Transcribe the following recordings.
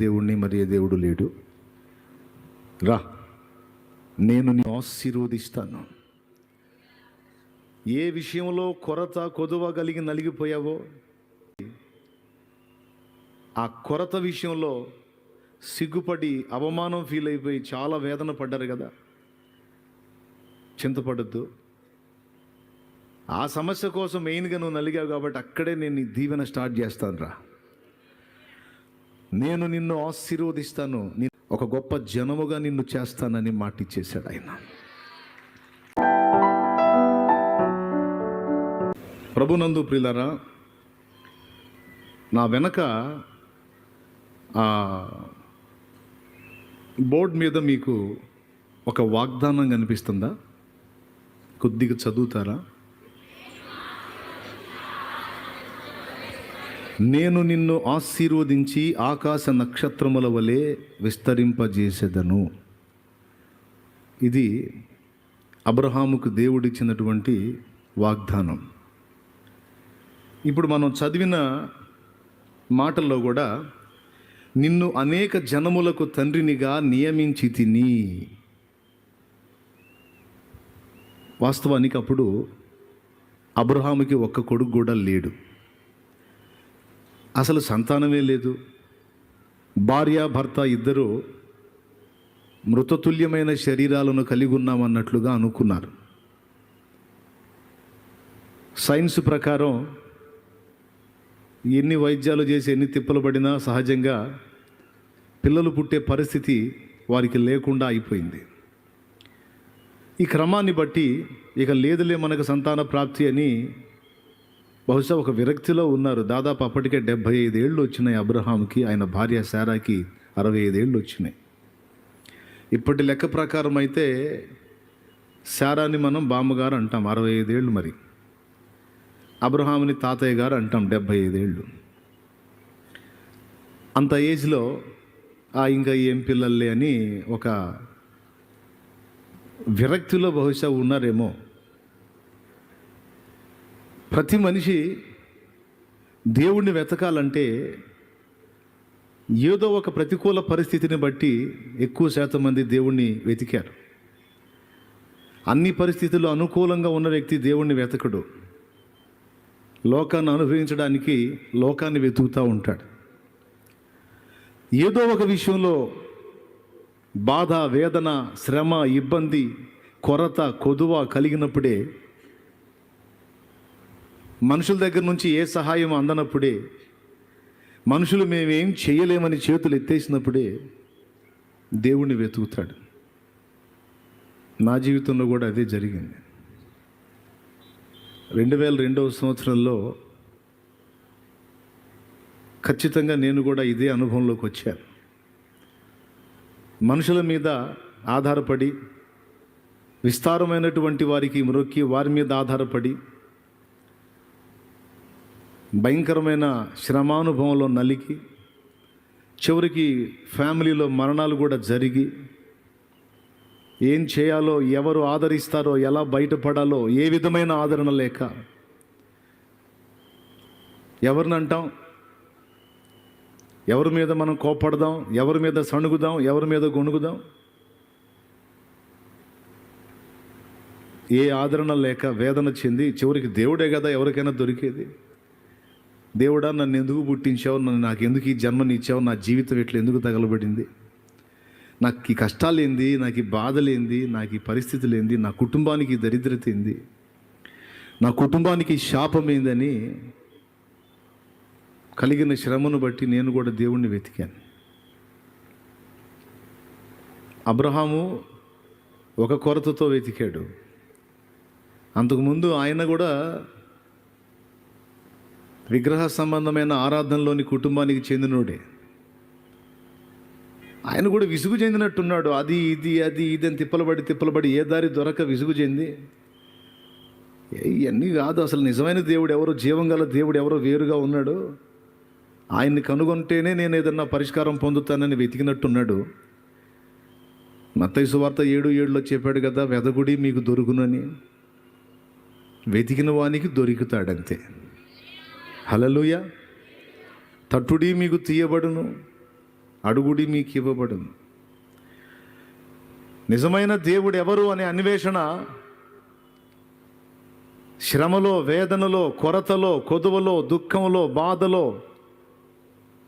దేవుణ్ణి మరి ఏ దేవుడు లేడు. రా, నేను నీ ఆశీర్వదిస్తాను. ఏ విషయంలో కొరత కొదువ కలిగి నలిగిపోయావో ఆ కొరత విషయంలో సిగ్గుపడి అవమానం ఫీల్ అయిపోయి చాలా వేదన పడ్డారు కదా. చింతపడద్దు. ఆ సమస్య కోసం మెయిన్గా నువ్వు నలిగావు కాబట్టి అక్కడే నేను నీ దీవెన స్టార్ట్ చేస్తాను. రా, నేను నిన్ను ఆశీర్వదిస్తాను, ఒక గొప్ప జనముగా నిన్ను చేస్తానని మాట ఇచ్చేశాడు ఆయన. ప్రభునందు ప్రియులారా, నా వెనక బోర్డు మీద మీకు ఒక వాగ్దానం కనిపిస్తుందా? కొద్దిగా చదువుతారా? నేను నిన్ను ఆశీర్వదించి ఆకాశ నక్షత్రముల వలె విస్తరింపజేసేదను. ఇది అబ్రహాముకు దేవుడిచ్చినటువంటి వాగ్దానం. ఇప్పుడు మనం చదివిన మాటల్లో కూడా నిన్ను అనేక జనములకు తండ్రినిగా నియమించి తిని. వాస్తవానికి అప్పుడు అబ్రహాముకి ఒక్క కొడుకు కూడా లేడు, అసలు సంతానమే లేదు. భార్య భర్త ఇద్దరు మృతతుల్యమైన శరీరాలను కలిగి ఉన్నామన్నట్లుగా అనుకున్నారు. సైన్స్ ప్రకారం ఎన్ని వైద్యాలు చేసి ఎన్ని తిప్పలు పడినా సహజంగా పిల్లలు పుట్టే పరిస్థితి వారికి లేకుండా అయిపోయింది. ఈ క్రమాన్ని బట్టి ఇక లేదులే మనకు సంతాన ప్రాప్తి అని బహుశా ఒక విరక్తిలో ఉన్నారు. దాదాపు అప్పటికే 75 ఏళ్ళు వచ్చినాయి అబ్రహాంకి, ఆయన భార్య శారాకి 65 ఏళ్ళు వచ్చినాయి. ఇప్పటి లెక్క ప్రకారం అయితే శారాని మనం బామ్మగారు అంటాం, 65 ఏళ్ళు. మరి అబ్రహాముని తాతయ్య గారు అంటాం, 75 ఏళ్ళు. అంత ఏజ్లో ఇంకా ఏం పిల్లలే అని ఒక విరక్తిలో బహుశా ఉన్నారేమో. ప్రతి మనిషి దేవుణ్ణి వెతకాలంటే ఏదో ఒక ప్రతికూల పరిస్థితిని బట్టి ఎక్కువ శాతం మంది దేవుణ్ణి వెతికారు. అన్ని పరిస్థితుల్లో అనుకూలంగా ఉన్న వ్యక్తి దేవుణ్ణి వెతకడు. లోకాన్ని అనుభవించడానికి లోకాన్ని వెతుకుతూ ఉంటాడు. ఏదో ఒక విషయంలో బాధ, వేదన, శ్రమ, ఇబ్బంది, కొరత, కొదువ కలిగినప్పుడే, మనుషుల దగ్గర నుంచి ఏ సహాయం అందనప్పుడే, మనుషులు మేమేం చేయలేమని చేతులు ఎత్తేసినప్పుడే దేవుణ్ణి వెతుకుతాడు. నా జీవితంలో కూడా అదే జరిగింది. 2002వ సంవత్సరంలో ఖచ్చితంగా నేను కూడా ఇదే అనుభవంలోకి వచ్చాను. మనుషుల మీద ఆధారపడి, విస్తారమైనటువంటి వారికి మ్రొక్కి వారి మీద ఆధారపడి భయంకరమైన శ్రమానుభవంలో నలిగి చివరికి ఫ్యామిలీలో మరణాలు కూడా జరిగి ఏం చేయాలో, ఎవరు ఆదరిస్తారో, ఎలా బయటపడాలో ఏ విధమైన ఆదరణ లేక ఎవరిని అంటాం, ఎవరి మీద మనం కోపడదాం, ఎవరి మీద సణుగుదాం, ఎవరి మీద గొణుగుదాం, ఏ ఆదరణ లేక వేదన చెంది చివరికి దేవుడే కదా ఎవరికైనా దొరికేది. దేవుడా, నన్ను ఎందుకు పుట్టించావు, నాకు ఎందుకు ఈ జన్మనిచ్చావు, నా జీవితం ఇట్లా ఎందుకు తగలబడింది, నాకు ఈ కష్టాలు ఏంది, నాకు ఈ బాధలేంది, నాకు ఈ పరిస్థితులు ఏంది, నా కుటుంబానికి దరిద్రత ఏంది, నా కుటుంబానికి శాపం ఏందని కలిగిన శ్రమను బట్టి నేను కూడా దేవుణ్ణి వెతికాను. అబ్రహాము ఒక కొరతతో వెతికాడు. అంతకుముందు ఆయన కూడా విగ్రహ సంబంధమైన ఆరాధనలోని కుటుంబానికి చెందినోడే. ఆయన కూడా విసుగు చెందినట్టున్నాడు. అది ఇది అని తిప్పలబడి ఏ దారి దొరక విసుగు చెంది, ఇవన్నీ కాదు, అసలు నిజమైన దేవుడు ఎవరో, జీవం గల దేవుడు ఎవరో వేరుగా ఉన్నాడు, ఆయన్ని కనుగొంటేనే నేను ఏదన్నా పరిష్కారం పొందుతానని వెతికినట్టున్నాడు. మత్తయి సువార్త 7:7లో చెప్పాడు కదా, వెదకుడి మీకు దొరుకునని. వెతికిన వానికి దొరుకుతాడంతే. హల్లెలూయా. తట్టుడి మీకు తీయబడును, అడుగుడి మీకు ఇవ్వబడును. నిజమైన దేవుడు ఎవరు అనే అన్వేషణ శ్రమలో, వేదనలో, కొరతలో, కొదువలో, దుఃఖంలో, బాధలో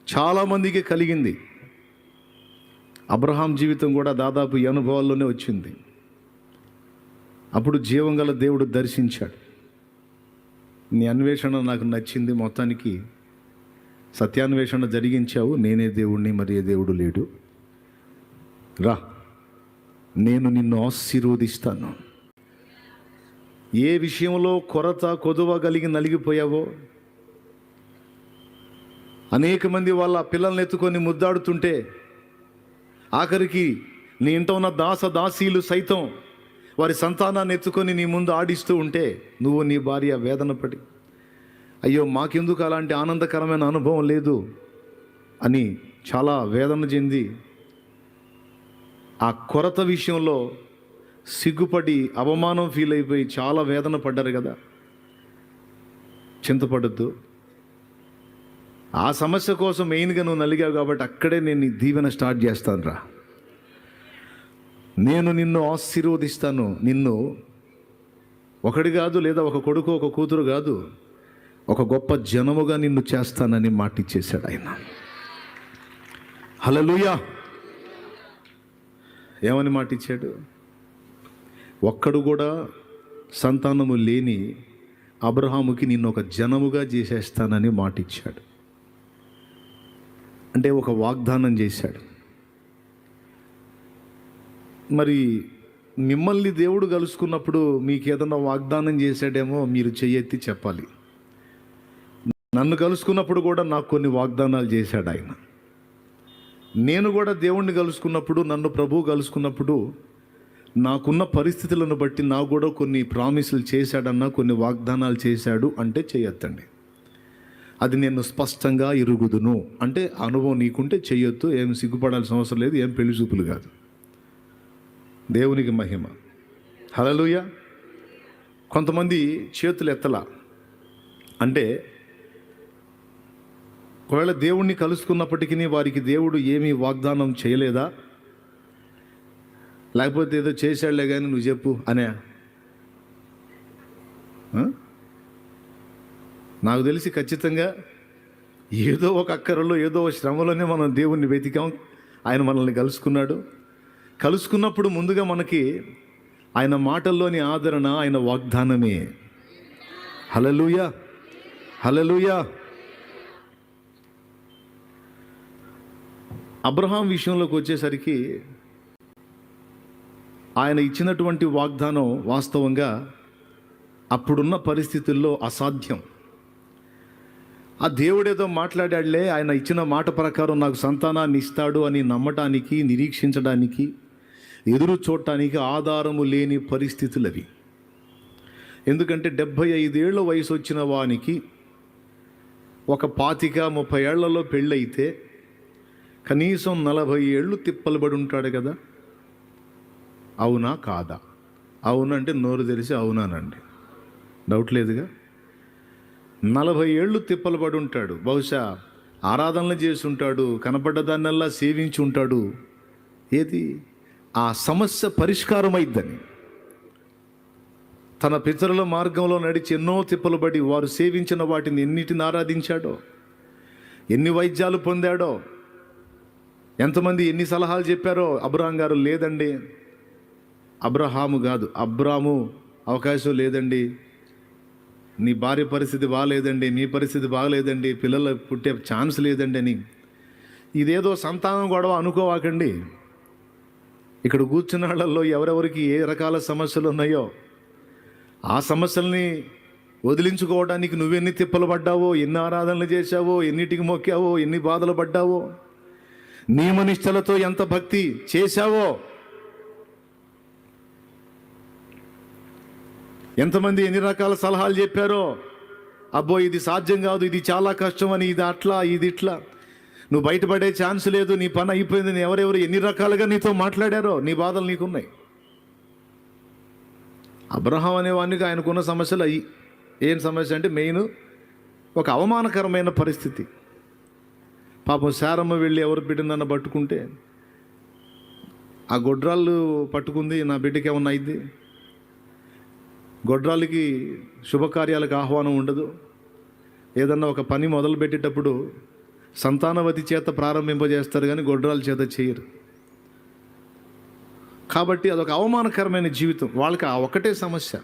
చాలామందికి కలిగింది. అబ్రహాం జీవితం కూడా దాదాపు ఈ అనుభవాల్లోనే వచ్చింది. అప్పుడు జీవం గల దేవుడు దర్శించాడు. నీ అన్వేషణ నాకు నచ్చింది, మొత్తానికి సత్యాన్వేషణ జరిగించావు, నేనే దేవుణ్ణి, మరి ఏ దేవుడు లేడు, రా, నేను నిన్ను ఆశీర్వదిస్తాను. ఏ విషయంలో కొరత, కొదువ కలిగి నలిగిపోయావో, అనేక మంది వాళ్ళ పిల్లల్ని ఎత్తుకొని ముద్దాడుతుంటే, ఆఖరికి నీ ఇంట ఉన్న దాసీలు సైతం వారి సంతానాన్ని ఎత్తుకొని నీ ముందు ఆడిస్తూ ఉంటే, నువ్వు నీ భార్య వేదన పడి, అయ్యో మాకెందుకు అలాంటి ఆనందకరమైన అనుభవం లేదు అని చాలా వేదన చెంది, ఆ కొరత విషయంలో సిగ్గుపడి అవమానం ఫీల్ అయిపోయి చాలా వేదన పడ్డారు కదా. చింతపడద్దు. ఆ సమస్య కోసం మెయిన్గా నువ్వు నలిగావు కాబట్టి అక్కడే నేను నీ దీవెన స్టార్ట్ చేస్తాను రా. నేను నిన్ను ఆశీర్వదిస్తాను. నిన్ను ఒకటి కాదు, లేదా ఒక కొడుకు ఒక కూతురు కాదు, ఒక గొప్ప జనముగా నిన్ను చేస్తానని మాటిచ్చేశాడు ఆయన. హల్లెలూయా. ఏమని మాటిచ్చాడు? ఒక్కడు కూడా సంతానము లేని అబ్రహాముకి నిన్ను ఒక జనముగా చేసేస్తానని మాటిచ్చాడు. అంటే ఒక వాగ్దానం చేశాడు. మరి మిమ్మల్ని దేవుడు కలుసుకున్నప్పుడు మీకు ఏదన్నా వాగ్దానం చేశాడేమో మీరు చెయ్యెత్తి చెప్పాలి. నన్ను కలుసుకున్నప్పుడు కూడా నాకు కొన్ని వాగ్దానాలు చేశాడు ఆయన. నేను కూడా దేవుణ్ణి కలుసుకున్నప్పుడు, నన్ను ప్రభువు కలుసుకున్నప్పుడు నాకున్న పరిస్థితులను బట్టి నాకు కూడా కొన్ని ప్రామిసులు చేశాడన్నా, కొన్ని వాగ్దానాలు చేశాడు అంటే చేయొద్దండి. అది నేను స్పష్టంగా ఎరుగుదును అంటే అనుభవం నీకుంటే చెయ్యొద్దు. ఏం సిగ్గుపడాల్సిన అవసరం లేదు, ఏం పెళ్లి చూపులు కాదు. దేవునికి మహిమ. హల్లెలూయా. కొంతమంది చేతులు ఎత్తలా అంటే, ఒకవేళ దేవుణ్ణి కలుసుకున్నప్పటికీ వారికి దేవుడు ఏమీ వాగ్దానం చేయలేదా, లేకపోతే ఏదో చేశాడులే కానీ నువ్వు చెప్పు అనే. నాకు తెలిసి ఖచ్చితంగా ఏదో ఒక అక్కరలో, ఏదో ఒక శ్రమలోనే మనం దేవుణ్ణి వెతికాం. ఆయన మనల్ని కలుసుకున్నాడు. కలుసుకున్నప్పుడు ముందుగా మనకి ఆయన మాటల్లోని ఆదరణ, ఆయన వాగ్దానమే. హల్లెలూయా, హల్లెలూయా. అబ్రహాం విషయంలోకి వచ్చేసరికి ఆయన ఇచ్చినటువంటి వాగ్దానం వాస్తవంగా అప్పుడున్న పరిస్థితుల్లో అసాధ్యం. ఆ దేవుడేదో మాట్లాడాడులే, ఆయన ఇచ్చిన మాట ప్రకారం నాకు సంతానాన్ని ఇస్తాడు అని నమ్మటానికి, నిరీక్షించడానికి, ఎదురు చూడటానికి ఆధారము లేని పరిస్థితులు అవి. ఎందుకంటే 75 ఏళ్ల వయసు వచ్చిన వానికి ఒక 25-30 ఏళ్లలో పెళ్ళైతే కనీసం 40 ఏళ్ళు తిప్పలు పడి ఉంటాడు కదా. అవునా కాదా? అవునంటే నోరు తెరిచి అవునానండి, డౌట్ లేదుగా. 40 ఏళ్ళు తిప్పలు పడి ఉంటాడు. బహుశా ఆరాధనలు చేసి ఉంటాడు, కనపడ్డదాన్నల్లా సేవించి ఉంటాడు. ఏది? ఆ సమస్య పరిష్కారం అయిద్దని. తన పితరుల మార్గంలో నడిచి ఎన్నో తిప్పలు పడి వారు సేవించిన వాటిని ఎన్నిటిని ఆరాధించాడో, ఎన్ని వైద్యాలు పొందాడో, ఎంతమంది ఎన్ని సలహాలు చెప్పారో. అబ్రహాం గారు లేదండి, అబ్రహాము కాదు, అబ్రాము అవకాశం లేదండి, నీ భార్య పరిస్థితి బాగలేదండి, మీ పరిస్థితి బాగలేదండి, పిల్లలు పుట్టే ఛాన్స్ లేదండి అని ఇదేదో సంతానం గొడవ అనుకోవాకండి. ఇక్కడ కూర్చున్న వాళ్ళల్లో ఎవరెవరికి ఏ రకాల సమస్యలు ఉన్నాయో ఆ సమస్యల్ని వదిలించుకోవడానికి నువ్వెన్ని తిప్పలు పడ్డావో, ఎన్ని ఆరాధనలు చేశావో, ఎన్నిటికి మొక్కావో, ఎన్ని బాధలు పడ్డావో, నియమనిష్టలతో ఎంత భక్తి చేశావో, ఎంతమంది ఎన్ని రకాల సలహాలు చెప్పారో. అబ్బో ఇది సాధ్యం కాదు, ఇది చాలా కష్టం అని, ఇది అట్లా, ఇది ఇట్లా, నువ్వు బయటపడే ఛాన్స్ లేదు, నీ పని అయిపోయింది, ఎవరెవరు ఎన్ని రకాలుగా నీతో మాట్లాడారో. నీ బాధలు నీకున్నాయి. అబ్రహాం అనేవానికి ఆయనకున్న సమస్యలు అయ్యి. ఏం సమస్య అంటే మెయిన్ ఒక అవమానకరమైన పరిస్థితి. పాపం శారమ్మ వెళ్ళి ఎవరు బిడ్డనన్న పట్టుకుంటే ఆ గొడ్రాళ్ళు పట్టుకుంది, నా బిడ్డకి ఏమన్నా అయింది? గొడ్రాళ్ళకి శుభకార్యాలకు ఆహ్వానం ఉండదు. ఏదన్నా ఒక పని మొదలు పెట్టేటప్పుడు సంతానవతి చేత ప్రారంభింపజేస్తారు కానీ గొడ్రాల చేత చేయరు. కాబట్టి అదొక అవమానకరమైన జీవితం. వాళ్ళకి ఆ ఒక్కటే సమస్య.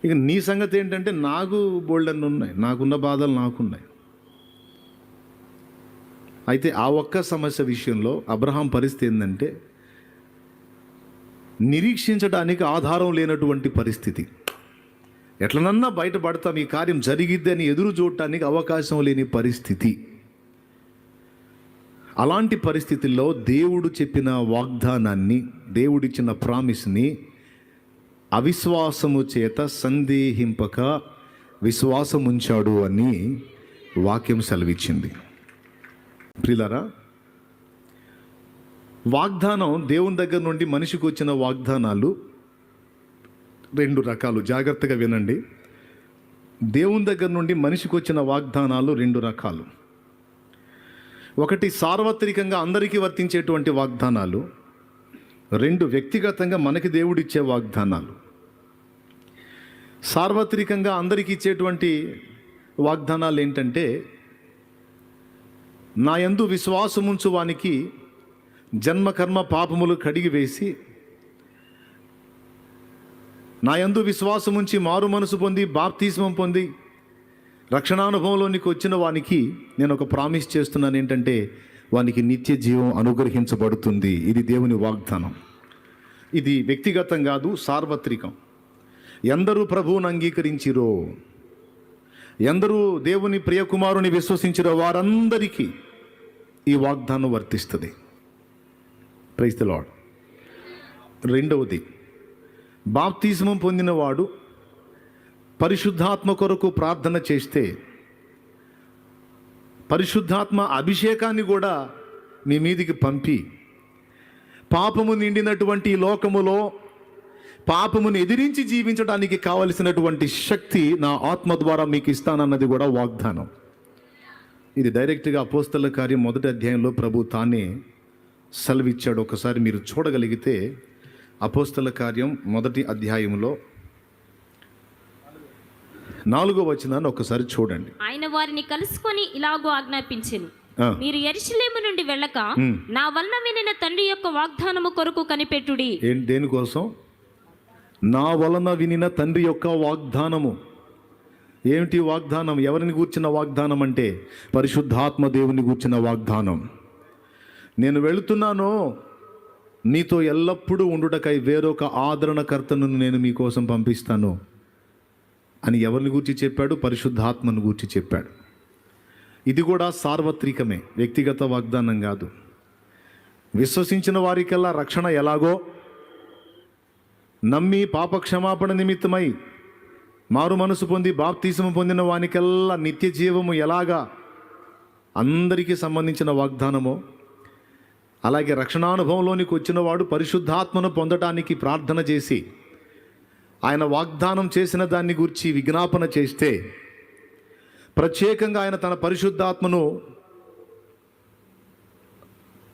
ఇక నీ సంగతి ఏంటంటే, నాకు బోల్డన్ని ఉన్నాయి, నాకున్న బాధలు నాకున్నాయి. అయితే ఆ ఒక్క సమస్య విషయంలో అబ్రహాం పరిస్థితి ఏంటంటే, నిరీక్షించడానికి ఆధారం లేనటువంటి పరిస్థితి. ఎట్లనన్నా బయటపడతాం, ఈ కార్యం జరిగిద్దని ఎదురు చూడటానికి అవకాశం లేని పరిస్థితి. అలాంటి పరిస్థితుల్లో దేవుడు చెప్పిన వాగ్దానాన్ని, దేవుడిచ్చిన ప్రామిస్ని అవిశ్వాసము చేత సందేహింపక విశ్వాసం ఉంచాడు అని వాక్యం సెలవిచ్చింది. ప్రియులారా, వాగ్దానం, దేవుని దగ్గర నుండి మనిషికి వచ్చిన వాగ్దానాలు రెండు రకాలు. జాగ్రత్తగా వినండి. దేవుని దగ్గర నుండి మనిషికి వచ్చిన వాగ్దానాలు రెండు రకాలు. ఒకటి సార్వత్రికంగా అందరికీ వర్తించేటువంటి వాగ్దానాలు, రెండు వ్యక్తిగతంగా మనకి దేవుడిచ్చే వాగ్దానాలు. సార్వత్రికంగా అందరికీ ఇచ్చేటువంటి వాగ్దానాలు ఏంటంటే, నా యందు విశ్వాసముంచు వానికి జన్మకర్మ పాపములు కడిగి వేసి, నా యందు విశ్వాసముంచి మారు మనసు పొంది బాప్తిస్మం పొంది రక్షణానుభవంలోనికి వచ్చిన వానికి నేను ఒక ప్రామిస్ చేస్తున్నాను. ఏంటంటే, వానికి నిత్య జీవం అనుగ్రహించబడుతుంది. ఇది దేవుని వాగ్దానం. ఇది వ్యక్తిగతం కాదు, సార్వత్రికం. ఎందరూ ప్రభువుని అంగీకరించిరో, ఎందరూ దేవుని ప్రియకుమారుని విశ్వసించిరో వారందరికీ ఈ వాగ్దానం వర్తిస్తుంది. Praise the Lord. రెండవది, బాప్తిస్మం పొందినవాడు పరిశుద్ధాత్మ కొరకు ప్రార్థన చేస్తే పరిశుద్ధాత్మ అభిషేకాన్ని కూడా మీ మీదికి పంపి, పాపము నిండినటువంటి ఈ లోకములో పాపమును ఎదిరించి జీవించడానికి కావలసినటువంటి శక్తి నా ఆత్మ ద్వారా మీకు ఇస్తానన్నది కూడా వాగ్దానం. ఇది డైరెక్ట్గా అపోస్తల కార్యం 1వ అధ్యాయంలో ప్రభు తానే సెలవిచ్చాడు. ఒకసారి మీరు చూడగలిగితే అపోస్తల కార్యం 1వ అధ్యాయంలో 4వ వచనాన్ని ఒకసారి చూడండి. ఆయన వారిని కలుసుకొని ఇలాగో ఆజ్ఞాపించెను, మీరు యెరూషలేము నుండి వెళ్ళక నా వలన వినిన తండ్రి యొక్క వాగ్దానము కొరకు కనిపెట్టుడి. దేనికోసం? నా వలన వినిన తండ్రి యొక్క వాగ్దానము. ఏమిటి వాగ్దానం? ఎవరిని గూర్చిన వాగ్దానం అంటే పరిశుద్ధాత్మ దేవుని గూర్చిన వాగ్దానం. నేను వెళుతున్నాను, మీతో ఎల్లప్పుడూ ఉండుటకై వేరొక ఆదరణకర్తను నేను మీకోసం పంపిస్తాను అని ఎవరిని గూర్చి చెప్పాడు? పరిశుద్ధాత్మను గూర్చి చెప్పాడు. ఇది కూడా సార్వత్రికమే, వ్యక్తిగత వాగ్దానం కాదు. విశ్వసించిన వారికల్లా రక్షణ ఎలాగో, నమ్మి పాపక్షమాపణ నిమిత్తమై మారు మనసు పొంది బాప్తిస్మం పొందిన వానికల్లా నిత్య జీవము ఎలాగా అందరికీ సంబంధించిన వాగ్దానమో, అలాగే రక్షణానుభవంలోనికి వచ్చిన వాడు పరిశుద్ధాత్మను పొందటానికి ప్రార్థన చేసి ఆయన వాగ్దానం చేసిన దాన్ని గురించి విజ్ఞాపన చేస్తే, ప్రత్యేకంగా ఆయన తన పరిశుద్ధాత్మను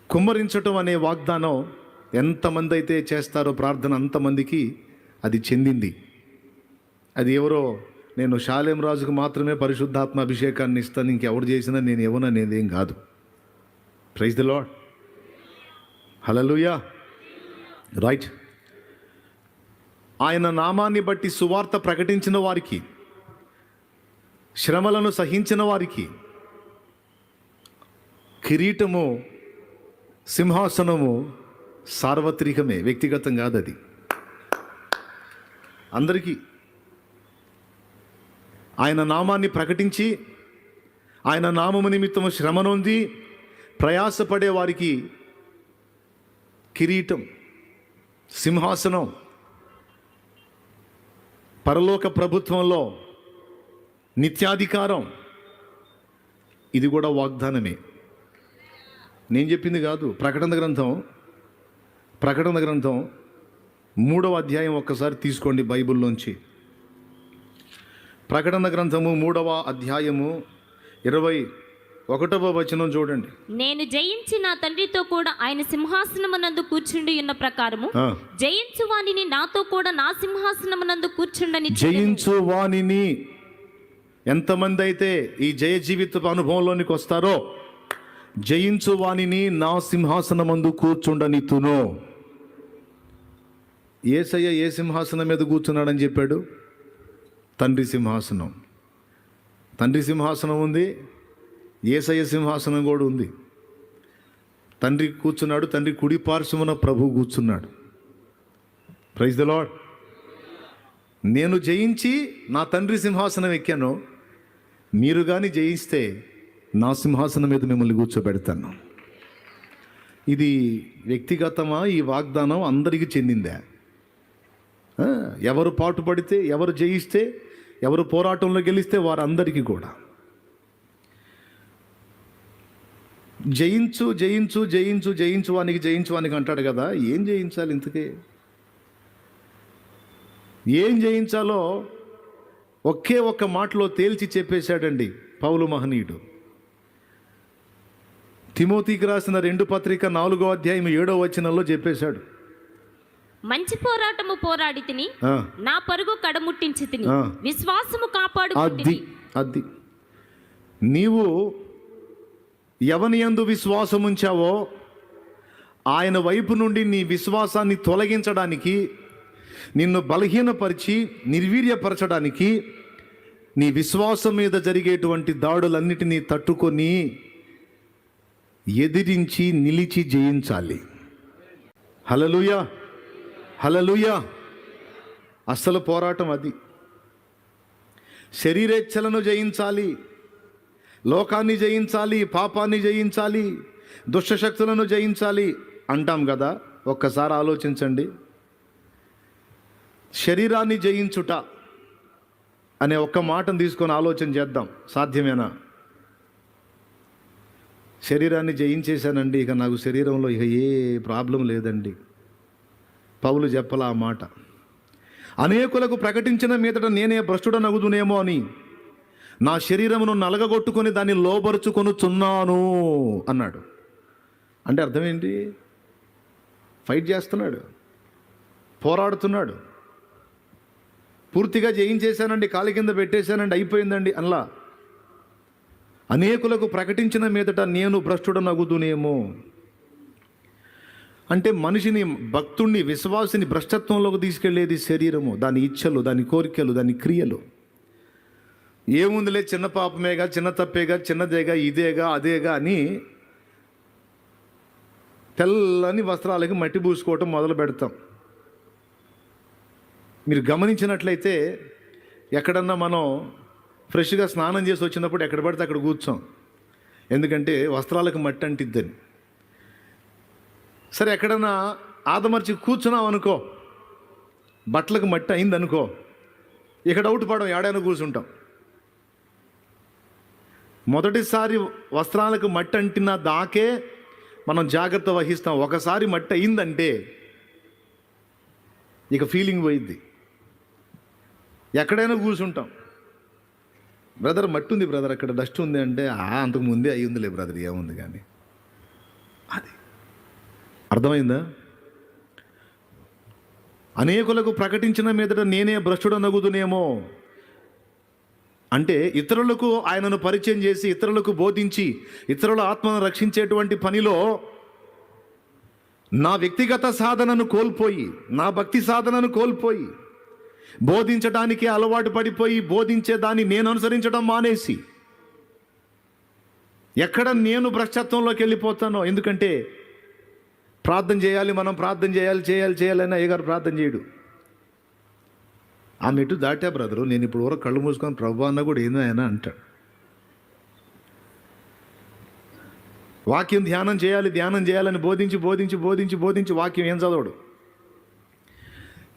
కుమ్మరించటం అనే వాగ్దానం ఎంతమంది అయితే చేస్తారో ప్రార్థన, అంతమందికి అది చెందింది. అది ఎవరో, నేను షాలేం రాజుకు మాత్రమే పరిశుద్ధాత్మ అభిషేకాన్ని ఇస్తాను, ఇంకెవరు చేసినా నేను ఏమనేదేం కాదు. Praise the Lord. Hallelujah. Right. ఆయన నామాన్ని బట్టి సువార్త ప్రకటించిన వారికి, శ్రమలను సహించిన వారికి కిరీటము, సింహాసనము సార్వత్రికమే, వ్యక్తిగతం కాదు. అది అందరికీ. ఆయన నామాన్ని ప్రకటించి ఆయన నామము నిమిత్తము శ్రమ నొంది ప్రయాసపడే వారికి కిరీటం, సింహాసనం, పరలోక ప్రభుత్వంలో నిత్యాధికారం, ఇది కూడా వాగ్దానమే. నేను చెప్పింది కాదు. ప్రకటన గ్రంథం 3వ అధ్యాయం ఒక్కసారి తీసుకోండి బైబిల్లోంచి. ప్రకటన గ్రంథము 3వ అధ్యాయము 1వ వచనం చూడండి. నేను జయించి నా తండ్రితో కూడా ఆయన సింహాసనమునందు కూర్చుండి ఉన్న ప్రకారము జయించు వానిని నాతో కూడా నా సింహాసనమునందు కూర్చుండని జయించు వానిని ఎంతమంది అయితే ఈ జయ జీవిత అనుభవంలోనికి వస్తారో, జయించు వానిని నా సింహాసనమందు కూర్చుండనితును. యేసయ్య ఏ సింహాసనం మీద కూర్చున్నాడని చెప్పాడు? తండ్రి సింహాసనం. తండ్రి సింహాసనం ఉంది, యేసయ్య సింహాసనం కూడా ఉంది. తండ్రి కూర్చున్నాడు, తండ్రి కుడి పార్శ్వమున ప్రభువు కూర్చున్నాడు. Praise the Lord. నేను జయించి నా తండ్రి సింహాసనం ఎక్కాను, మీరు కానీ జయిస్తే నా సింహాసనం మీద మిమ్మల్ని కూర్చోబెడతాను. ఇది వ్యక్తిగతమా? ఈ వాగ్దానం అందరికీ చెందిందా? ఎవరు పాటుపడితే, ఎవరు జయిస్తే, ఎవరు పోరాటంలో గెలిస్తే వారందరికీ కూడా. జయించు జయించు జయించు జయించువానికి జయించువానికి అంటాడు కదా. ఏం జయించాలి ఇంతకే? ఏం జయించాలో ఒకే ఒక్క మాటలో తేల్చి చెప్పేశాడండి పౌలు మహనీయుడు. తిమోతికి రాసిన 2 పత్రిక 4వ అధ్యాయం 7వ వచనంలో చెప్పేశాడు. మంచి పోరాటము పోరాడి తిని నా పరుగు కడముట్టించి తిని విశ్వాసము కాపాడుకుంటిని. అది నీవు ఎవని యందు విశ్వాసం ఉంచావో ఆయన వైపు నుండి నీ విశ్వాసాన్ని తొలగించడానికి, నిన్ను బలహీనపరిచి నిర్వీర్యపరచడానికి, నీ విశ్వాసం మీద జరిగేటువంటి దాడులన్నిటినీ తట్టుకొని ఎదిరించి నిలిచి జయించాలి. హల్లెలూయా, హల్లెలూయా. అసలు పోరాటం అది. శరీరేచ్ఛలను జయించాలి, లోకాన్ని జయించాలి, పాపాన్ని జయించాలి, దుష్టశక్తులను జయించాలి అంటాం కదా. ఒక్కసారి ఆలోచించండి. శరీరాన్ని జయించుట అనే ఒక్క మాటను తీసుకొని ఆలోచన చేద్దాం. సాధ్యమేనా? శరీరాన్ని జయించేశానండి, ఇక నాకు శరీరంలో ఇక ఏ ప్రాబ్లం లేదండి. పౌలు చెప్పలా ఆ మాట. అనేకులకు ప్రకటించిన మీదట నేనే భ్రష్టుడనగుదునేమో అని నా శరీరమును నలగగొట్టుకొని దాన్ని లోబరుచుకొనుచున్నాను అన్నాడు. అంటే అర్థం ఏంటి? ఫైట్ చేస్తున్నాడు, పోరాడుతున్నాడు. పూర్తిగా జయించేశానండి, కాలి కింద పెట్టేశానండి, అయిపోయిందండి అలా. అనేకులకు ప్రకటించిన మీదట నేను భ్రష్టుడనగుదునేమో అంటే మనిషిని, భక్తుణ్ణి, విశ్వాసిని భ్రష్టత్వంలోకి తీసుకెళ్లేది శరీరము, దాని ఇచ్ఛలు, దాని కోరికలు, దాని క్రియలు. ఏముందిలే, చిన్న పాపమేగా, చిన్న తప్పేగా, చిన్నదేగా, ఇదేగా, అదేగా అని తెల్లని వస్త్రాలకి మట్టి పూసుకోవటం మొదలు పెడతాం. మీరు గమనించినట్లయితే ఎక్కడన్నా మనం ఫ్రెష్గా స్నానం చేసి వచ్చినప్పుడు ఎక్కడ పడితే అక్కడ కూర్చోం. ఎందుకంటే వస్త్రాలకు మట్టి అంటిద్దని. సరే, ఎక్కడన్నా ఆదమర్చి కూర్చున్నాం అనుకో, బట్టలకు మట్టి అయింది అనుకో, ఇక డౌట్ పడం, ఏడైనా కూర్చుంటాం. మొదటిసారి వస్త్రాలకు మట్టి అంటిన దాకే మనం జాగ్రత్త వహిస్తాం. ఒకసారి మట్టి అయిందంటే ఇక ఫీలింగ్ పోయిద్ది, ఎక్కడైనా కూర్చుంటాం. బ్రదర్ మట్టి ఉంది బ్రదర్, అక్కడ డస్ట్ ఉంది అంటే అంతకు ముందే అయ్యిందిలే బ్రదర్, ఏముంది కానీ. అది అర్థమైందా? అనేకులకు ప్రకటించిన మీదట నేనే భ్రష్టుడనగుదునేమో అంటే ఇతరులకు ఆయనను పరిచయం చేసి, ఇతరులకు బోధించి, ఇతరుల ఆత్మను రక్షించేటువంటి పనిలో నా వ్యక్తిగత సాధనను కోల్పోయి, నా భక్తి సాధనను కోల్పోయి, బోధించడానికి అలవాటు పడిపోయి, బోధించేదాన్ని నేను అనుసరించడం మానేసి ఎక్కడ నేను భ్రష్టత్వంలోకి వెళ్ళిపోతానో. ఎందుకంటే ప్రార్థన చేయాలి, మనం ప్రార్థన చేయాలని అయ్యగారు ప్రార్థన చేయడు. ఆ మెట్టు దాటా బ్రదరు, నేను ఇప్పుడు వరకు కళ్ళు మూసుకొని ప్రభు అన్న కూడా ఏందో ఆయన అంటాడు. వాక్యం ధ్యానం చేయాలని బోధించి వాక్యం ఏం చదవడు.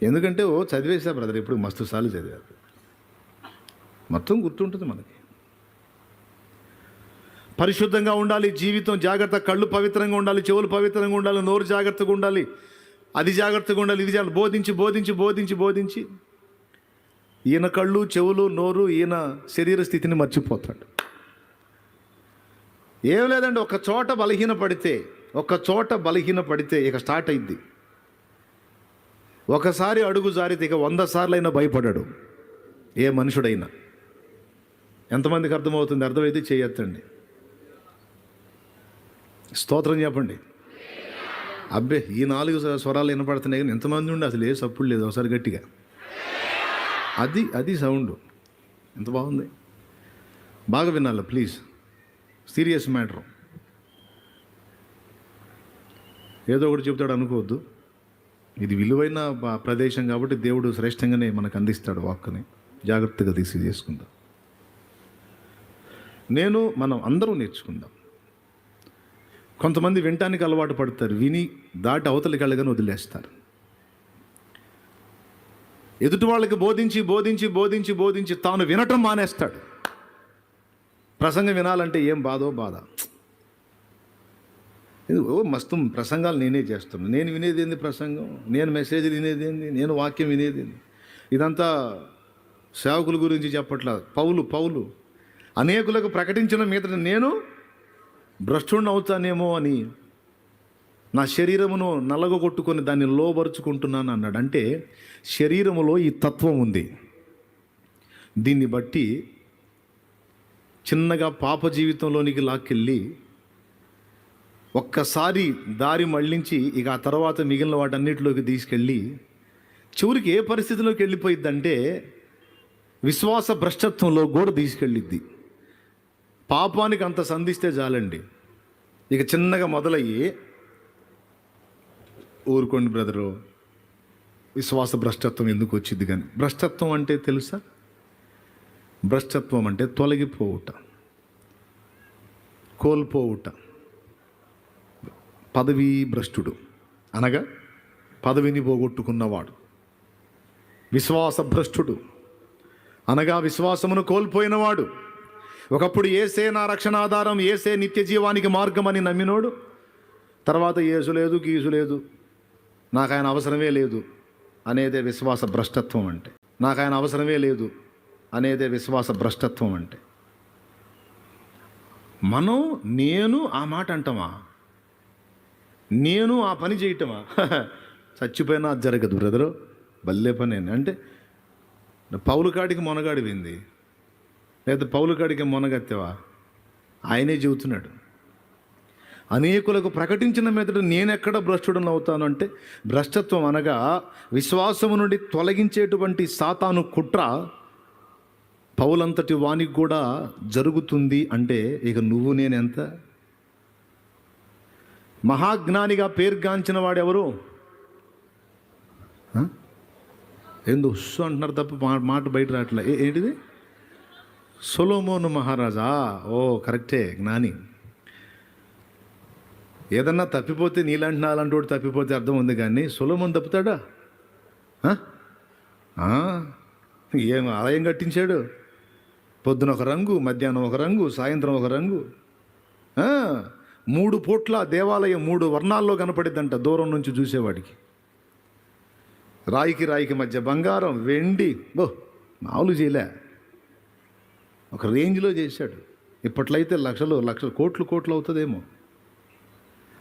ఎందుకంటే చదివేసా బ్రదర్, ఇప్పుడు మస్తు సార్లు చదివారు, మొత్తం గుర్తుంటుంది మనకి. పరిశుద్ధంగా ఉండాలి జీవితం, జాగ్రత్త, కళ్ళు పవిత్రంగా ఉండాలి, చెవులు పవిత్రంగా ఉండాలి, నోరు జాగ్రత్తగా ఉండాలి, అది జాగ్రత్తగా ఉండాలి, ఇది బోధించి ఈయన కళ్ళు, చెవులు, నోరు, ఈయన శరీర స్థితిని మర్చిపోతాడు. ఏం లేదండి, ఒక చోట బలహీన పడితే ఇక స్టార్ట్ అయింది. ఒకసారి అడుగు జారితే ఇక 100 సార్లైనా భయపడాడు ఏ మనుషుడైనా. ఎంతమందికి అర్థమవుతుంది? అర్థమైతే చేయొద్దండి, స్తోత్రం చెప్పండి. అబ్బే, ఈ 4 స్వరాలు వినపడుతున్నాయి కానీ ఎంతమంది ఉండి అసలు ఏ సప్పుడు లేదు. ఒకసారి గట్టిగా అది సౌండ్ ఎంత బాగుంది. బాగా వినాలి ప్లీజ్, సీరియస్ మ్యాటర్. ఏదో ఒకటి చెప్తాడు అనుకోవద్దు. ఇది విలువైన ప్రదేశం కాబట్టి దేవుడు శ్రేష్టంగానే మనకు అందిస్తాడు వాక్కుని. జాగ్రత్తగా చేసుకుందాం. మనం అందరూ నేర్చుకుందాం. కొంతమంది వినటానికి అలవాటు పడతారు, విని దాటి అవతలికి వెళ్ళగానే వదిలేస్తారు. ఎదుటి వాళ్ళకి బోధించి తాను వినటం మానేస్తాడు. ప్రసంగం వినాలంటే ఏం బాధ. మస్తు ప్రసంగాలు నేనే చేస్తున్నాను. నేను వినేది ఏంది ప్రసంగం, నేను మెసేజ్లు వినేది ఏంది, నేను వాక్యం వినేది ఏంది. ఇదంతా సేవకుల గురించి చెప్పట్లా. పౌలు అనేకులకు ప్రకటించిన మీదట నేను భ్రష్టుడిని అవుతానేమో అని నా శరీరమును నలగొట్టుకొని దాన్ని లోబరుచుకుంటున్నాను అన్నాడు. అంటే శరీరములో ఈ తత్వం ఉంది. దీన్ని బట్టి చిన్నగా పాప జీవితంలోనికి లాక్కెళ్ళి ఒక్కసారి దారి మళ్ళించి ఇక ఆ తర్వాత మిగిలిన వాటన్నిటిలోకి తీసుకెళ్ళి చివరికి ఏ పరిస్థితిలోకి వెళ్ళిపోయిద్దంటే విశ్వాస భ్రష్టత్వంలో కూడా తీసుకెళ్ళిద్ది. పాపానికి అంత సంధిస్తే చాలండి, ఇక చిన్నగా మొదలయ్యి ఊరుకోండి బ్రదరు, విశ్వాస భ్రష్టత్వం ఎందుకు వచ్చింది. కానీ భ్రష్టత్వం అంటే తెలుసా? భ్రష్టత్వం అంటే తొలగిపోవుట, కోల్పోవుట. పదవీ భ్రష్టుడు అనగా పదవిని పోగొట్టుకున్నవాడు. విశ్వాస భ్రష్టుడు అనగా విశ్వాసమును కోల్పోయినవాడు. ఒకప్పుడు ఏసే నా రక్షణ ఆధారం, ఏసే నిత్య జీవానికి మార్గం అని నమ్మినోడు తర్వాత ఏసు లేదు, గీసు లేదు, నాకు ఆయన అవసరమే లేదు అనేదే విశ్వాస భ్రష్టత్వం అంటే. నాకు ఆయన అవసరమే లేదు అనేదే విశ్వాస భ్రష్టత్వం అంటే. నేను ఆ మాట అంటామా? నేను ఆ పని చేయటమా? చచ్చిపోయినా అది జరగదు బ్రదరు, భలే పని. అంటే పౌలు కాడికి మొనగాడి వింది, లేదా పౌలు కాడికి మొనగత్తెవా? ఆయనే చెబుతున్నాడు. అనేకులకు ప్రకటించిన మీదట నేనెక్కడ భ్రష్టుడని అవుతాను అంటే, భ్రష్టత్వం అనగా విశ్వాసము నుండి తొలగించేటువంటి సాతాను కుట్ర పౌలంతటి వానికి కూడా జరుగుతుంది. అంటే ఇక నువ్వు నేనెంత? మహాజ్ఞానిగా పేరుగాంచిన వాడెవరు? ఏందో ఉస్సు అంటున్నారు తప్ప మాట బయట రావట్లే. ఏంటిది? సొలొమోను మహారాజా. ఓ కరెక్టే, జ్ఞాని. ఏదన్నా తప్పిపోతే నీలాంటి నాలంటోడు తప్పిపోతే అర్థం ఉంది, కానీ సొలొమోను తప్పుతాడా? ఏం ఆలయం కట్టించాడు, పొద్దున ఒక రంగు, మధ్యాహ్నం ఒక రంగు, సాయంత్రం ఒక రంగు. 3 పూట్ల దేవాలయం 3 వర్ణాల్లో కనపడిద్దంట దూరం నుంచి చూసేవాడికి. రాయికి మధ్య బంగారం, వెండి. మామూలు చేయలే, ఒక రేంజ్లో చేశాడు. ఇప్పట్లో అయితే లక్షలు కోట్లు అవుతుందేమో,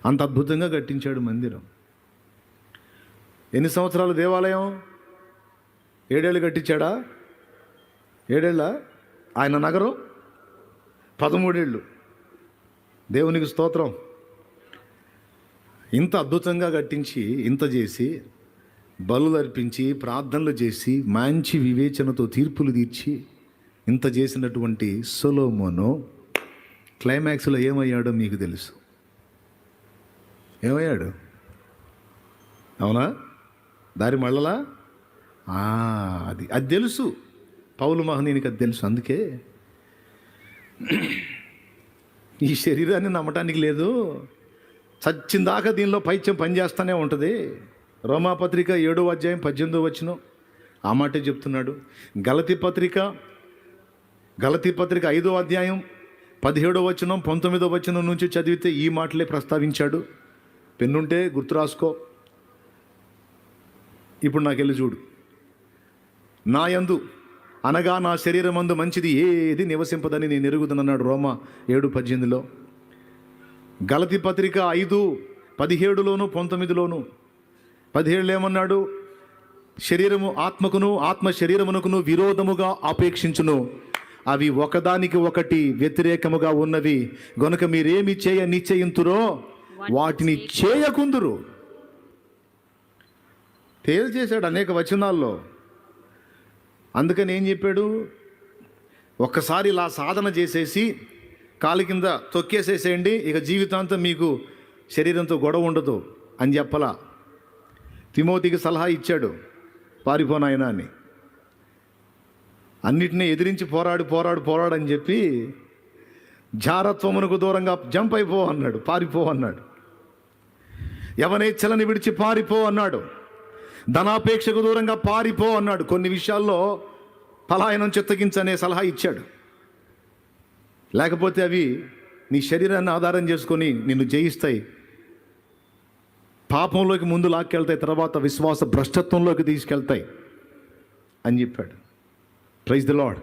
అంత అద్భుతంగా కట్టించాడు మందిరం. ఎన్ని సంవత్సరాలు దేవాలయం? 7 ఏళ్ళు కట్టించాడా? 7 ఏళ్ళ? ఆయన నగరం 13 ఏళ్ళు. దేవునికి స్తోత్రం. ఇంత అద్భుతంగా కట్టించి, ఇంత చేసి, బలులు అర్పించి, ప్రార్థనలు చేసి, మంచి వివేచనతో తీర్పులు తీర్చి ఇంత చేసినటువంటి సొలొమోను క్లైమాక్స్లో ఏమయ్యాడో మీకు తెలుసు. ఏమయ్యాడు? అవునా? దారి మళ్ళలా అది తెలుసు. పౌలు మహనీయునికి అది తెలుసు. అందుకే ఈ శరీరాన్ని నమ్మటానికి లేదు, చచ్చిందాకా దీనిలో పైత్యం పనిచేస్తూనే ఉంటుంది. రోమాపత్రిక 7వ అధ్యాయం 18వ వచనం ఆ మాటే చెప్తున్నాడు. గలతీ పత్రిక 5వ అధ్యాయం 17వ వచనం 19వ వచనం నుంచి చదివితే ఈ మాటలే ప్రస్తావించాడు. పెన్నుంటే గుర్తు రాసుకో. ఇప్పుడు నాకెళ్ళి చూడు. నా యందు అనగా నా శరీరమందు మంచిది ఏది నివసింపదని నేను ఎరుగుదనన్నాడు రోమా 7:18లో. గలతీ పత్రిక 5:17 19 17 ఏమన్నాడు? శరీరము ఆత్మకును, ఆత్మ శరీరమునకును విరోధముగా ఆపేక్షించును, అవి ఒకదానికి ఒకటి వ్యతిరేకముగా ఉన్నవి, గనుక మీరేమి చేయ నిశ్చయింతురో వాటిని చేయకుందురు. తేల్చేశాడు అనేక వచనాల్లో. అందుకని ఏం చెప్పాడు? ఒక్కసారి ఇలా సాధన చేసేసి కాలు కింద తొక్కేసేసేయండి, ఇక జీవితాంతం మీకు శరీరంతో గొడవ ఉండదు అని చెప్పలా. తిమోతికి సలహా ఇచ్చాడు, పారిపోనాయనా అని. అన్నిటినీ ఎదిరించి పోరాడు అని చెప్పి జారత్వమునకు దూరంగా జంప్ అయిపో అన్నాడు, పారిపో అన్నాడు. యవనేచ్ఛలని విడిచి పారిపో అన్నాడు. ధనాపేక్షకు దూరంగా పారిపో అన్నాడు. కొన్ని విషయాల్లో పలాయనం చిత్తగించనే సలహా ఇచ్చాడు. లేకపోతే అవి నీ శరీరాన్ని ఆధారం చేసుకొని నిన్ను జయిస్తాయి, పాపంలోకి ముందు లాక్కెళ్తాయి, తర్వాత విశ్వాస భ్రష్టత్వంలోకి తీసుకెళ్తాయి అని చెప్పాడు. Praise the Lord.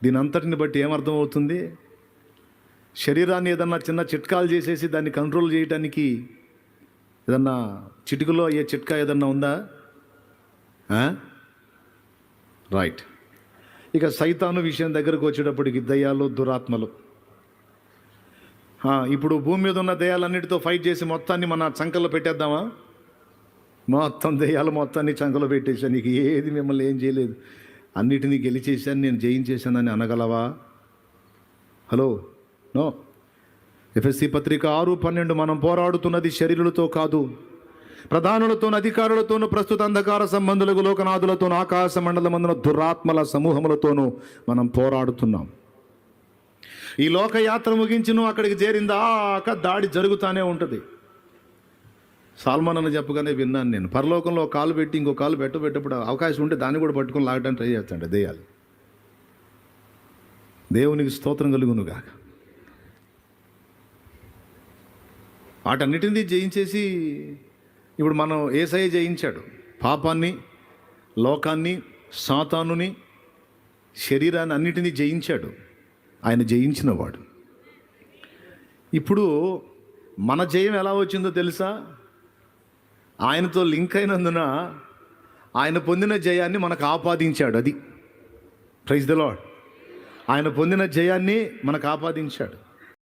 దీని అంతటిని బట్టి ఏమర్థమవుతుంది? శరీరాన్ని ఏదన్నా చిన్న చిట్కాలు చేసేసి దాన్ని కంట్రోల్ చేయడానికి ఏదన్నా చిటికలో అయ్యే చిట్కా ఏదన్నా ఉందా? రైట్. ఇక సైతాను విషయం దగ్గరకు వచ్చేటప్పటికి దయ్యాలు, దురాత్మలు. ఇప్పుడు భూమి మీద ఉన్న దయ్యాలన్నిటితో ఫైట్ చేసి మొత్తాన్ని మన చంకలో పెట్టేద్దామా? మొత్తం దయ్యాలు మొత్తాన్ని చంకలో పెట్టేశాను, నీకు ఏది మిమ్మల్ని ఏం చేయలేదు, అన్నిటినీ గెలిచేశాను, నేను జయించేశానని అనగలవా? Hello, no. ఎఫెసీ పత్రిక 6:12 మనం పోరాడుతున్నది శరీరులతో కాదు, ప్రధానులతోను, అధికారులతోను, ప్రస్తుత అంధకార సంబంధులకు, లోకనాథులతోను, ఆకాశ మండలమందున దురాత్మల సమూహములతోనూ మనం పోరాడుతున్నాం. ఈ లోకయాత్ర ముగించి నువ్వు అక్కడికి చేరిందాక దాడి జరుగుతూనే ఉంటుంది. సాల్మాన్ అని చెప్పగానే విన్నాను నేను, పరలోకంలో ఒక కాలు పెట్టి ఇంకో కాలు పెట్టేటప్పుడు అవకాశం ఉంటే దాన్ని కూడా పట్టుకొని లాగడానికి ట్రై చేస్తాడు దెయ్యాలు. దేవునికి స్తోత్రం కలుగునుగాక. వాటన్నిటినీ జయించేసి ఇప్పుడు మనం యేసయ్య జయించాడు. పాపాన్ని, లోకాన్ని, సాతానుని, శరీరాన్ని అన్నిటినీ జయించాడు. ఆయన జయించినవాడు. ఇప్పుడు మన జయం ఎలా వచ్చిందో తెలుసా? ఆయనతో లింక్ అయినందున ఆయన పొందిన జయాన్ని మనకు ఆపాదించాడు. అది ప్రైజ్ ది లార్డ్. ఆయన పొందిన జయాన్ని మనకు ఆపాదించాడు.